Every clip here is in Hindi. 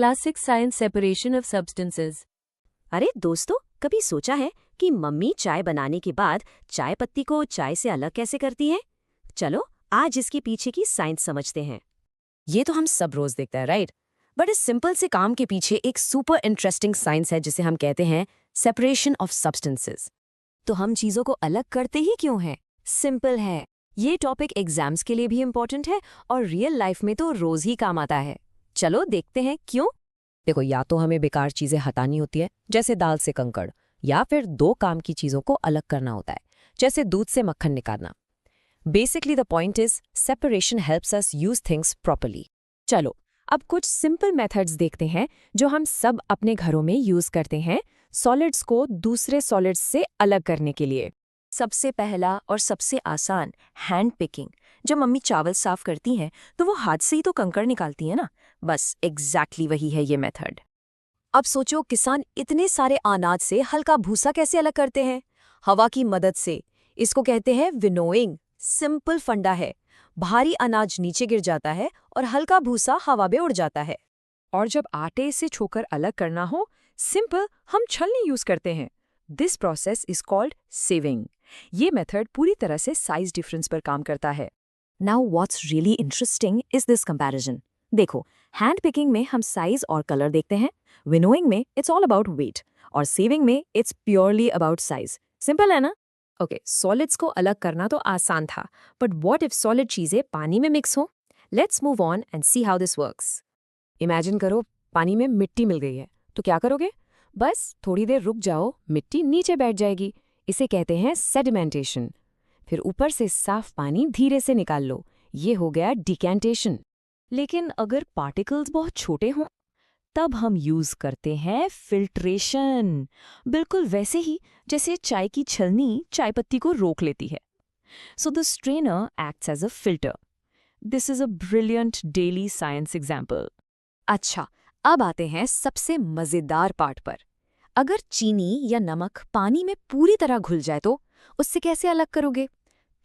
classic science separation of substances. अरे दोस्तों, कभी सोचा है कि मम्मी चाय बनाने के बाद चाय पत्ती को चाय से अलग कैसे करती हैं? चलो आज इसके पीछे की साइंस समझते हैं। ये तो हम सब रोज देखते हैं, राइट? बट इस सिंपल से काम के पीछे एक सुपर इंटरेस्टिंग साइंस है जिसे हम कहते हैं सेपरेशन ऑफ सब्सटेंसेस। तो हम चीजों को अलग करते ही क्यों हैं? सिंपल है। ये टॉपिक एग्जाम्स के लिए भी इम्पोर्टेंट है और रियल लाइफ में तो रोज ही काम आता है। चलो देखते हैं क्यों। देखो, या तो हमें बेकार चीजें हटानी होती है, जैसे दाल से कंकड़, या फिर दो काम की चीजों को अलग करना होता है, जैसे दूध से मक्खन निकालना। Basically the point is separation helps us use things properly. चलो अब कुछ सिंपल मेथड्स देखते हैं जो हम सब अपने घरों में यूज करते हैं सॉलिड्स को दूसरे सॉलिड्स से अलग करने के लिए। सबसे पहला और सबसे आसान, हैंड पिकिंग। जब मम्मी चावल साफ करती हैं तो वो हाथ से ही तो कंकड़ निकालती है ना। बस एग्जैक्टली वही है ये मेथड। अब सोचो, किसान इतने सारे अनाज से हल्का भूसा कैसे अलग करते हैं? हवा की मदद से। इसको कहते हैं विनोइंग। सिंपल फंडा है। भारी अनाज नीचे गिर जाता है और हल्का भूसा हवा में उड़ जाता है। और जब आटे से छोकर अलग करना हो, सिंपल हम छलनी यूज करते हैं। दिस प्रोसेस इज कॉल्ड सिविंग। ये मेथड पूरी तरह से साइज डिफरेंस पर काम करता है। Now what's really interesting is this comparison. देखो, हैंड पिकिंग में हम साइज और कलर देखते हैं, विनोइंग में इट्स ऑल अबाउट वेट, और सेविंग में it's purely about size. Simple है ना? ओके, सॉलिड्स को अलग करना तो आसान था, बट व्हाट इफ सॉलिड चीजें पानी में मिक्स हो? Let's move on and see how this works. Imagine करो पानी में मिट्टी मिल गई है, तो क्या करोगे? बस थोड़ी देर रुक जाओ, मिट्टी नीचे बैठ जाएगी। इसे कहते हैं सेडिमेंटेशन। फिर ऊपर से साफ पानी धीरे से निकाल लो, ये हो गया डिकेंटेशन। लेकिन अगर पार्टिकल्स बहुत छोटे हों, तब हम यूज करते हैं फिल्ट्रेशन। बिल्कुल वैसे ही जैसे चाय की छलनी चाय पत्ती को रोक लेती है। So the strainer acts as a filter. This is a brilliant daily science example. अच्छा, अब आते हैं सबसे मजेदार पार्ट पर। अगर चीनी या नमक पानी में पूरी तरह घुल जाए तो उससे कैसे अलग करोगे?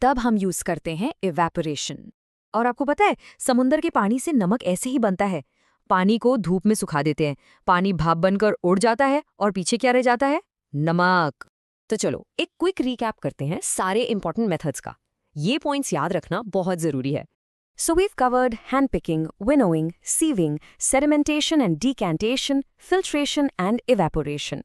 तब हम यूज करते हैं इवेपोरेशन। और आपको पता है, समुद्र के पानी से नमक ऐसे ही बनता है। पानी को धूप में सुखा देते हैं, पानी भाप बनकर उड़ जाता है और पीछे क्या रह जाता है? नमक। तो चलो एक क्विक रिकैप करते हैं सारे इंपॉर्टेंट मेथड्स का। ये पॉइंट्स याद रखना बहुत जरूरी है। So we've covered hand picking, winnowing, sieving, sedimentation and decantation, filtration and evaporation.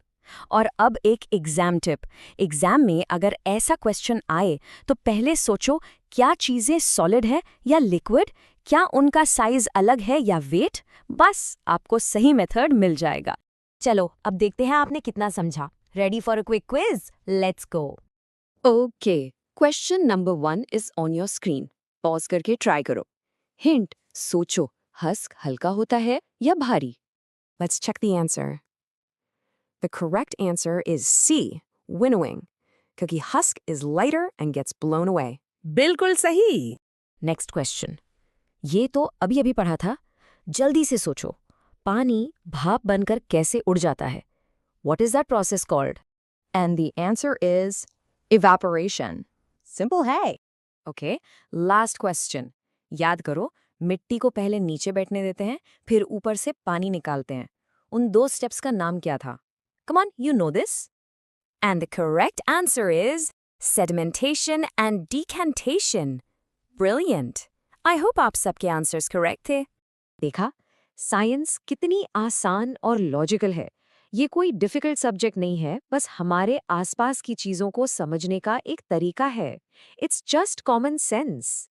और अब एक एग्जाम टिप। एग्जाम में अगर ऐसा क्वेश्चन आए तो पहले सोचो, क्या चीजें सॉलिड है या लिक्विड, क्या उनका साइज अलग है या वेट। बस आपको सही मेथड मिल जाएगा। चलो अब देखते हैं आपने कितना समझा। Ready for a quick quiz? Let's go. Okay, question number 1 is on your screen. Pause करके ट्राई करो। हिंट, सोचो, हस्क हल्का होता है या भारी? Let's check the answer. The correct answer is C, winnowing, क्योंकि husk is lighter and gets blown away. बिल्कुल सही। Next question. ये तो अभी अभी पढ़ा था, जल्दी से सोचो, पानी भाप बनकर कैसे उड़ जाता है? What is that process called? And the answer is evaporation. Simple है। Okay, last question. याद करो, मिट्टी को पहले नीचे बैठने देते हैं, फिर ऊपर से पानी निकालते हैं। उन 2 स्टेप्स का नाम क्या था? Come on, you know this. And the correct answer is sedimentation and decantation. Brilliant. I hope आप सबके आंसर्स करेक्ट थे। देखा, साइंस कितनी आसान और लॉजिकल है। ये कोई डिफिकल्ट सब्जेक्ट नहीं है, बस हमारे आसपास की चीजों को समझने का एक तरीका है। It's just common sense.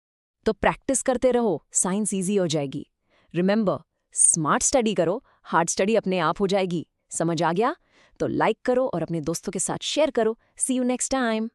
तो प्रैक्टिस करते रहो, साइंस इजी हो जाएगी। रिमेंबर, स्मार्ट स्टडी करो, हार्ड स्टडी अपने आप हो जाएगी। समझ आ गया? तो लाइक करो और अपने दोस्तों के साथ शेयर करो। सी यू नेक्स्ट टाइम।